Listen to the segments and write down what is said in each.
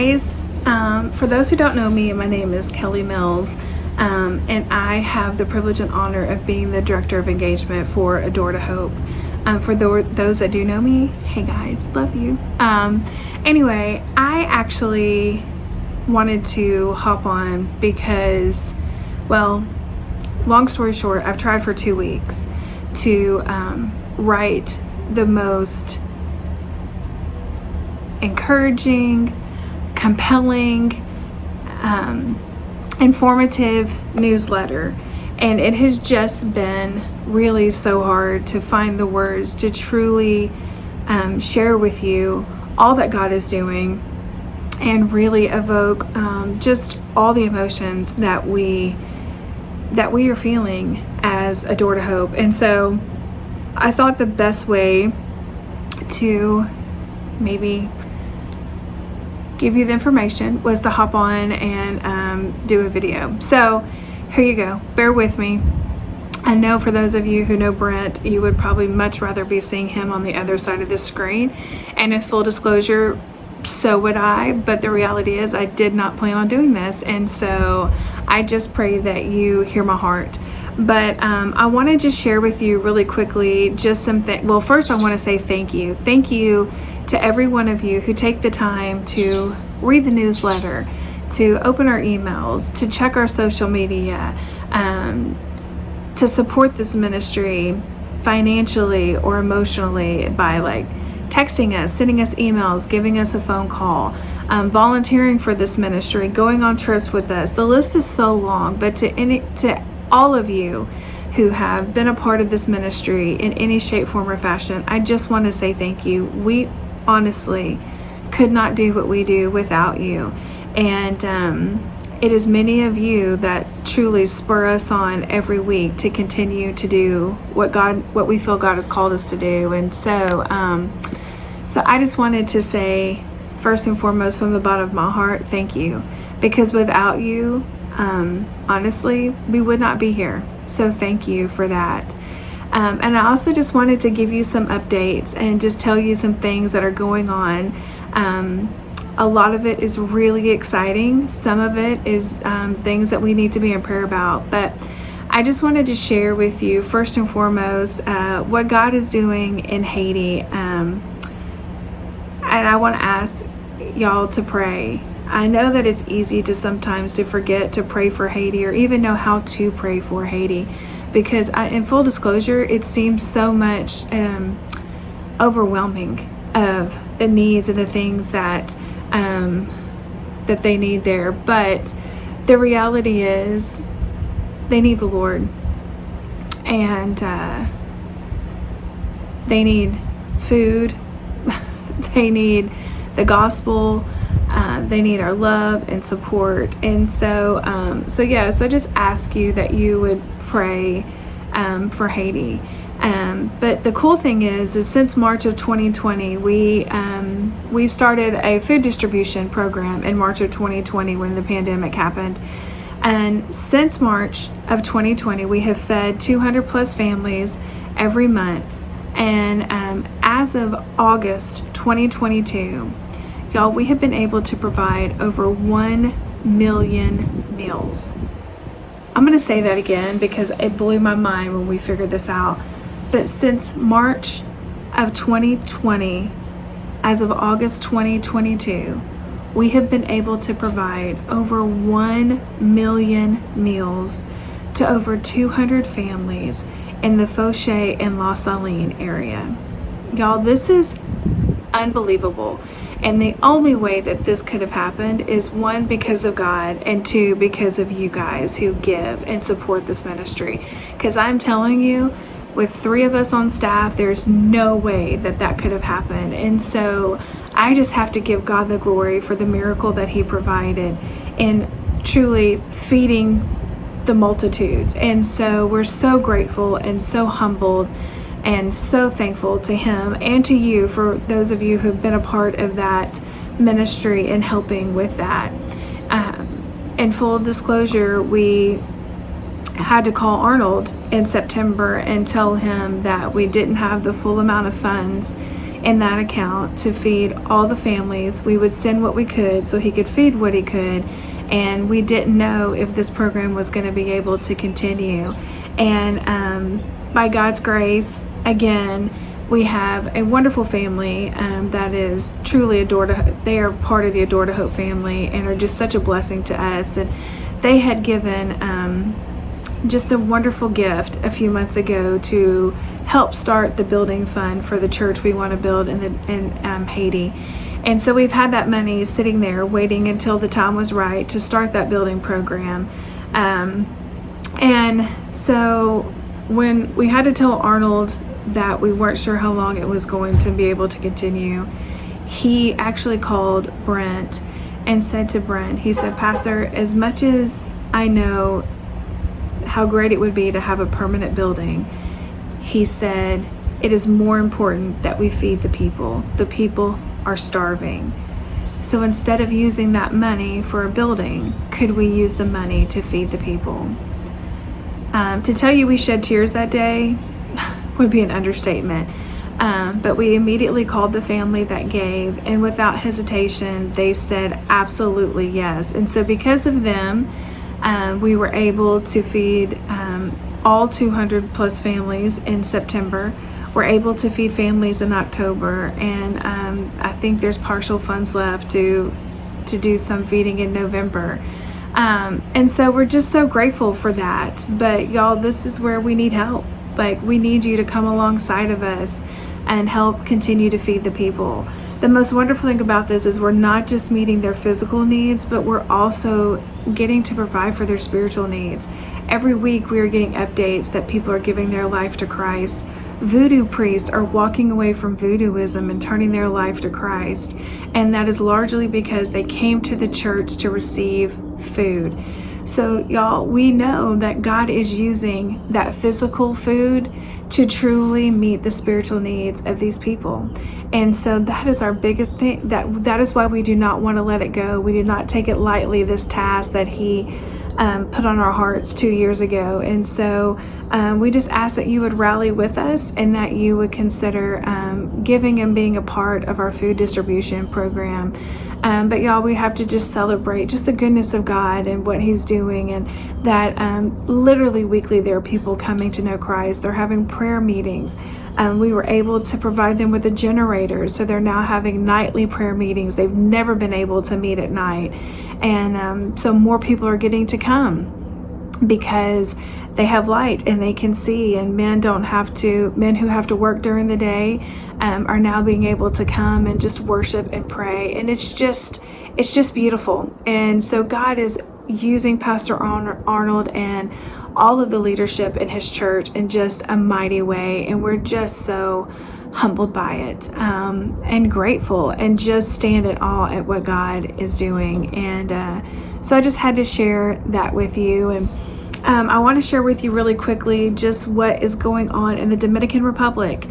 guys, for those who don't know me, my name is Kelly Mills, and I have the privilege and honor of being the Director of Engagement for A Door to Hope. For those that do know me, hey guys, love you. Anyway, I actually wanted to hop on because, well, long story short, I've tried for 2 weeks to write the most encouraging, compelling, informative newsletter, and it has just been really so hard to find the words to truly share with you all that God is doing and really evoke just all the emotions that we are feeling as A Door to Hope. And so I thought the best way to maybe give you the information was to hop on and do a video. So here you go, bear with me. I know for those of you who know Brent, you would probably much rather be seeing him on the other side of the screen, and in full disclosure, so would I, but the reality is I did not plan on doing this, and so I just pray that you hear my heart. But I want to just share with you really quickly just something. Well, first I want to say thank you to every one of you who take the time to read the newsletter, to open our emails, to check our social media, to support this ministry financially or emotionally by like texting us, sending us emails, giving us a phone call, volunteering for this ministry, going on trips with us. The list is so long, but to all of you who have been a part of this ministry in any shape, form, or fashion, I just want to say thank you. We honestly could not do what we do without you, and it is many of you that truly spur us on every week to continue to do what we feel God has called us to do. And so I just wanted to say, first and foremost, from the bottom of my heart, thank you, because without you, honestly, we would not be here. So thank you for that. And I also just wanted to give you some updates and just tell you some things that are going on. A lot of it is really exciting. Some of it is things that we need to be in prayer about. But I just wanted to share with you, first and foremost, what God is doing in Haiti. And I want to ask y'all to pray. I know that it's easy to sometimes to forget to pray for Haiti or even know how to pray for Haiti, because in full disclosure, it seems so much overwhelming of the needs and the things that they need there. But the reality is they need the Lord, and they need food, they need the gospel, they need our love and support. And so so I just ask you that you would pray for Haiti. But the cool thing is since March of 2020, we started a food distribution program in March of 2020 when the pandemic happened. And since March of 2020, we have fed 200 plus families every month. And as of August 2022, y'all, we have been able to provide over 1 million meals. I'm going to say that again because it blew my mind when we figured this out. But since March of 2020, as of August 2022, we have been able to provide over 1 million meals to over 200 families in the Fauché and La Saline area. Y'all, this is unbelievable. And the only way that this could have happened is, one, because of God, and two, because of you guys who give and support this ministry. Because I'm telling you, with 3 of us on staff, there's no way that could have happened. And so I just have to give God the glory for the miracle that He provided in truly feeding the multitudes. And so we're so grateful and so humbled and so thankful to Him and to you, for those of you who've been a part of that ministry and helping with that. In full disclosure, we had to call Arnold in September and tell him that we didn't have the full amount of funds in that account to feed all the families. We would send what we could so he could feed what he could, and we didn't know if this program was going to be able to continue. And by God's grace, again, we have a wonderful family that is truly they are part of the Adore to Hope family and are just such a blessing to us. And they had given just a wonderful gift a few months ago to help start the building fund for the church we want to build in Haiti. And so we've had that money sitting there waiting until the time was right to start that building program. And so when we had to tell Arnold that we weren't sure how long it was going to be able to continue, he actually called Brent and said to Brent, he said, "Pastor, as much as I know how great it would be to have a permanent building," he said, "it is more important that we feed the people. The people are starving. So instead of using that money for a building, could we use the money to feed the people?" To tell you we shed tears that day would be an understatement. But we immediately called the family that gave, and without hesitation, they said absolutely yes. And so because of them, we were able to feed all 200 plus families in September. We're able to feed families in October, and I think there's partial funds left to do some feeding in November. And so we're just so grateful for that. But y'all, this is where we need help. Like, we need you to come alongside of us and help continue to feed the people. The most wonderful thing about this is we're not just meeting their physical needs, but we're also getting to provide for their spiritual needs. Every week we are getting updates that people are giving their life to Christ. Voodoo priests are walking away from voodooism and turning their life to Christ. And that is largely because they came to the church to receive food. So y'all, we know that God is using that physical food to truly meet the spiritual needs of these people. And so that is our biggest thing. That is why we do not want to let it go. We do not take it lightly, this task that he put on our hearts 2 years ago. And so we just ask that you would rally with us and that you would consider giving and being a part of our food distribution program. But y'all, we have to just celebrate just the goodness of God and what he's doing, and that literally weekly there are people coming to know Christ. They're having prayer meetings. We were able to provide them with a generator, so they're now having nightly prayer meetings. They've never been able to meet at night. And so more people are getting to come because they have light and they can see, and men who have to work during the day are now being able to come and just worship and pray. And it's just beautiful. And so God is using Pastor Arnold and all of the leadership in his church in just a mighty way. And we're just so humbled by it and grateful, and just stand in awe at what God is doing. And so I just had to share that with you. And I want to share with you really quickly just what is going on in the Dominican Republic.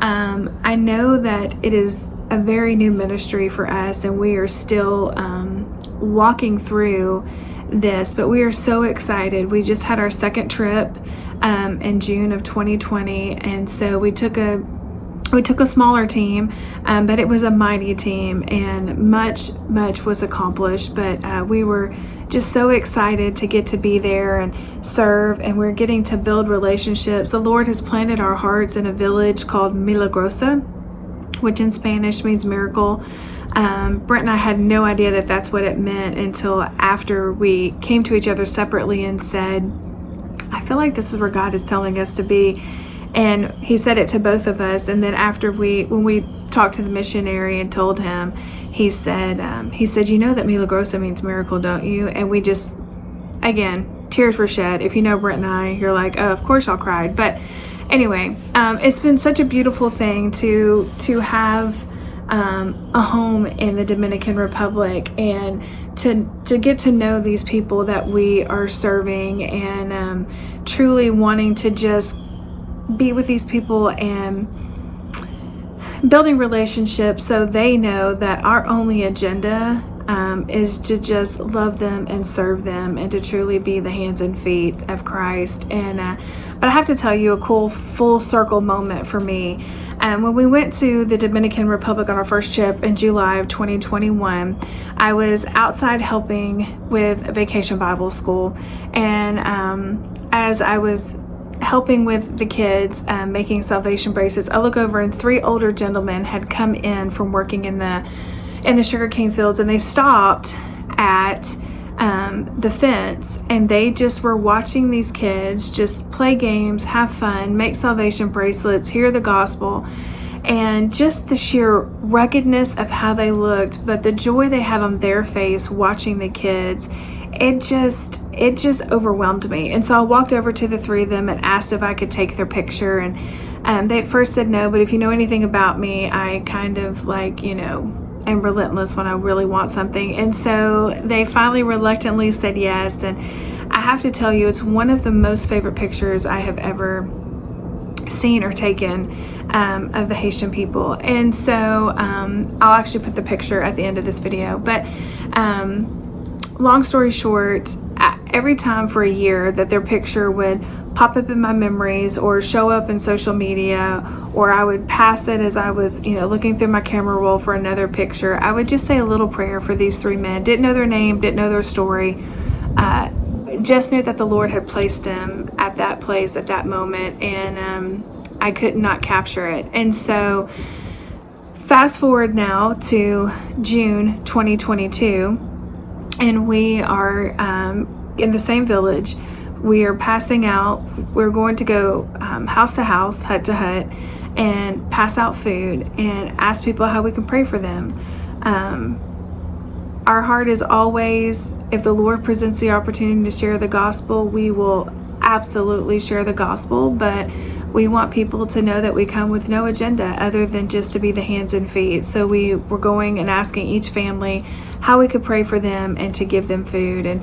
I know that it is a very new ministry for us, and we are still walking through this, but we are so excited. We just had our second trip in June of 2020, and so we took a smaller team, but it was a mighty team, and much was accomplished. But we were just so excited to get to be there and serve, and we're getting to build relationships. The Lord has planted our hearts in a village called Milagrosa, which in Spanish means miracle. Brent and I had no idea that that's what it meant until after we came to each other separately and said, "I feel like this is where God is telling us to be." And he said it to both of us. And then after when we talked to the missionary and told him, he said, "You know that Milagrosa means miracle, don't you?" And we just, again, tears were shed. If you know Brent and I, you're like, "Oh, of course y'all cried." But anyway, it's been such a beautiful thing to have a home in the Dominican Republic, and to get to know these people that we are serving, and truly wanting to just be with these people and building relationships so they know that our only agenda is to just love them and serve them, and to truly be the hands and feet of Christ. And but I have to tell you a cool full circle moment for me. When we went to the Dominican Republic on our first trip in July of 2021, I was outside helping with a vacation Bible school, and as I was helping with the kids making salvation bracelets, I look over and 3 older gentlemen had come in from working in the sugarcane fields, and they stopped at the fence, and they just were watching these kids just play games, have fun, make salvation bracelets, hear the gospel, and just the sheer ruggedness of how they looked, but the joy they had on their face watching the kids, it just overwhelmed me. And so I walked over to the 3 of them and asked if I could take their picture, and they at first said no, but if you know anything about me, I kind of like, am relentless when I really want something. And so they finally reluctantly said yes, and I have to tell you, it's one of the most favorite pictures I have ever seen or taken of the Haitian people. And so I'll actually put the picture at the end of this video, but long story short, every time for a year that their picture would pop up in my memories or show up in social media, or I would pass it as I was, looking through my camera roll for another picture, I would just say a little prayer for these 3 men. Didn't know their name, didn't know their story, just knew that the Lord had placed them at that place at that moment, and I could not capture it. And so fast forward now to June 2022, and we are in the same village. We are passing out. We're going to go house to house, hut to hut, and pass out food and ask people how we can pray for them. Our heart is always, if the Lord presents the opportunity to share the gospel, we will absolutely share the gospel, but we want people to know that we come with no agenda other than just to be the hands and feet. So we were going and asking each family how we could pray for them and to give them food, and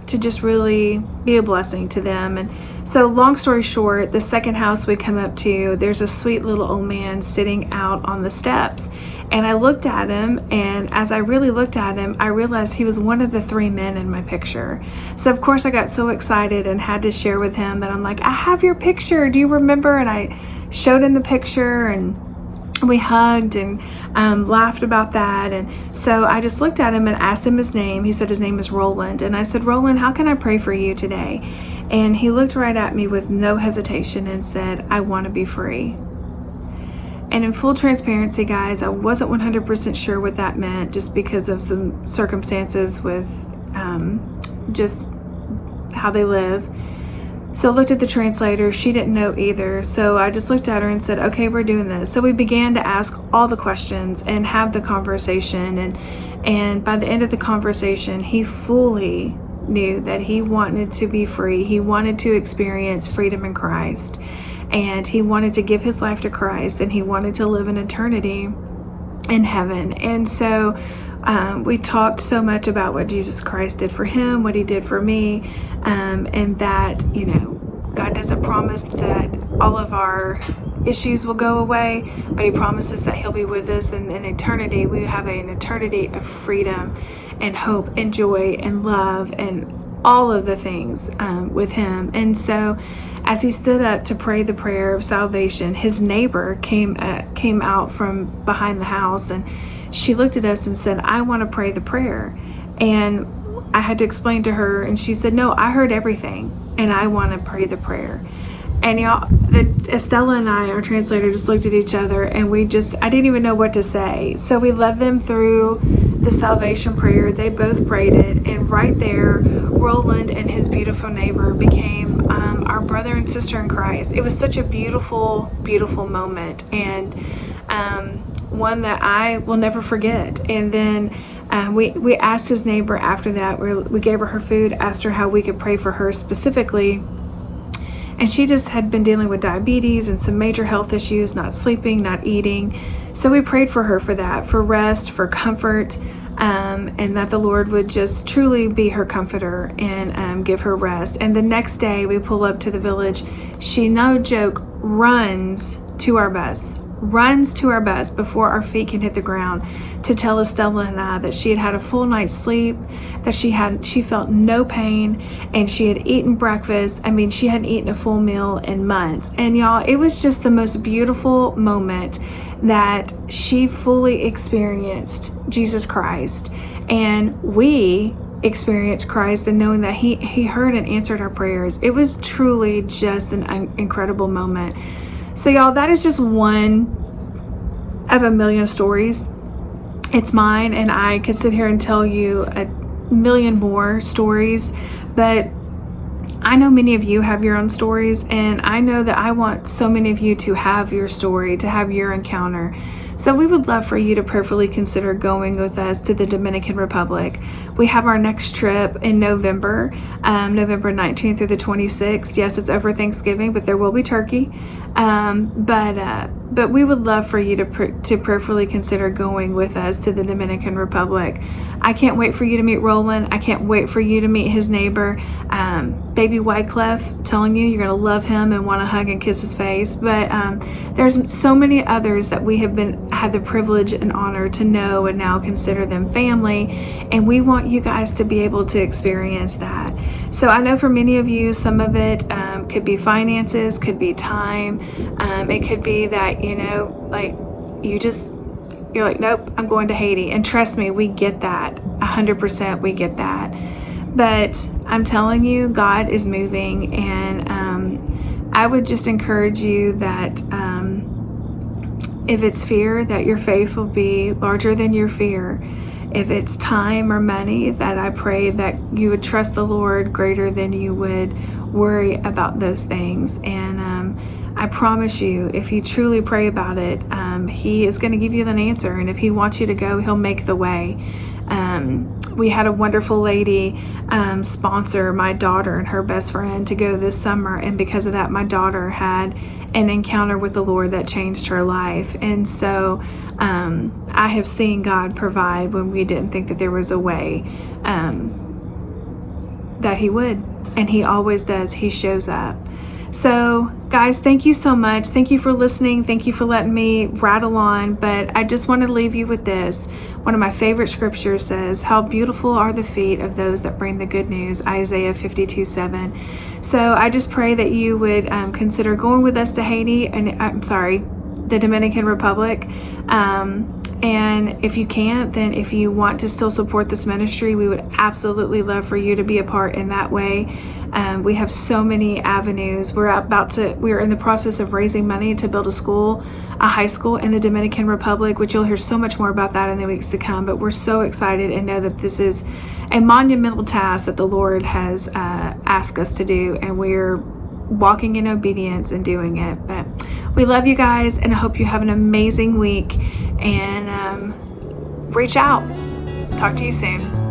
to just really be a blessing to them. And so long story short, the second house we come up to, there's a sweet little old man sitting out on the steps, and I looked at him, and as I really looked at him, I realized he was one of the 3 men in my picture. So of course I got so excited and had to share with him that I'm like, I have your picture, do you remember? And I showed him the picture, and we hugged and laughed about that. And so I just looked at him and asked him his name. He said his name is Roland, and I said, Roland, how can I pray for you today? And he looked right at me with no hesitation and said, I want to be free. And in full transparency, guys, I wasn't 100% sure what that meant, just because of some circumstances with just how they live. So I looked at the translator. She didn't know either. So I just looked at her and said, okay, we're doing this. So we began to ask all the questions and have the conversation. And by the end of the conversation, he fully knew that he wanted to be free. He wanted to experience freedom in Christ. And he wanted to give his life to Christ. And he wanted to live in eternity in heaven. And so we talked so much about what Jesus Christ did for him, what he did for me, and that, God doesn't promise that all of our issues will go away, but he promises that he'll be with us in eternity. We have an eternity of freedom and hope and joy and love and all of the things with him. And so as he stood up to pray the prayer of salvation, his neighbor came out from behind the house, and she looked at us and said, I want to pray the prayer. And I had to explain to her, and she said, no, I heard everything, and I want to pray the prayer. And y'all, Estella and I, our translator, just looked at each other, and I didn't even know what to say. So we led them through the salvation prayer. They both prayed it, and right there, Roland and his beautiful neighbor became our brother and sister in Christ. It was such a beautiful, beautiful moment, and one that I will never forget. And then we asked his neighbor after that, we gave her food, asked her how we could pray for her specifically. And she just had been dealing with diabetes and some major health issues, not sleeping, not eating. So we prayed for her for that, for rest, for comfort, and that the Lord would just truly be her comforter and give her rest. And the next day we pull up to the village. She, no joke, runs to our bus before our feet can hit the ground to tell Estella and I that she had had a full night's sleep, that she felt no pain, and she had eaten breakfast. I mean, she hadn't eaten a full meal in months. And y'all, it was just the most beautiful moment that she fully experienced Jesus Christ. And we experienced Christ, and knowing that he heard and answered our prayers. It was truly just an incredible moment. So y'all, that is just one of a million stories. It's mine, and I could sit here and tell you a million more stories, but I know many of you have your own stories, and I know that I want so many of you to have your story, to have your encounter. So we would love for you to prayerfully consider going with us to the Dominican Republic. We have our next trip in November, November 19th through the 26th. Yes, it's over Thanksgiving, but there will be turkey. But we would love for you to prayerfully consider going with us to the Dominican Republic. I can't wait for you to meet Roland. I can't wait for you to meet his neighbor, Baby Wycliffe. Telling you, you're going to love him and want to hug and kiss his face. But there's so many others that we have had the privilege and honor to know and now consider them family. And we want you guys to be able to experience that. So I know for many of you, some of it could be finances, could be time. It could be that, you're like, nope, I'm going to Haiti. And trust me, we get that. 100% we get that. But I'm telling you, God is moving. And I would just encourage you that if it's fear, that your faith will be larger than your fear. If it's time or money, that I pray that you would trust the Lord greater than you would worry about those things. And I promise you, if you truly pray about it, He is going to give you an answer. And if He wants you to go, He'll make the way. We had a wonderful lady sponsor my daughter and her best friend to go this summer. And because of that, my daughter had an encounter with the Lord that changed her life. And so I have seen God provide when we didn't think that there was a way, that He would. And He always does. He shows up. So guys, thank you so much. Thank you for listening. Thank you for letting me rattle on. But I just want to leave you with this. One of my favorite scriptures says, how beautiful are the feet of those that bring the good news, Isaiah 52:7. So I just pray that you would consider going with us to Haiti, and the Dominican Republic. And if you can't, then if you want to still support this ministry, we would absolutely love for you to be a part in that way. We have so many avenues. We're in the process of raising money to build a high school in the Dominican Republic, which you'll hear so much more about that in the weeks to come. But we're so excited and know that this is a monumental task that the Lord has asked us to do, and we're walking in obedience and doing it. But we love you guys, and I hope you have an amazing week, and reach out. Talk to you soon.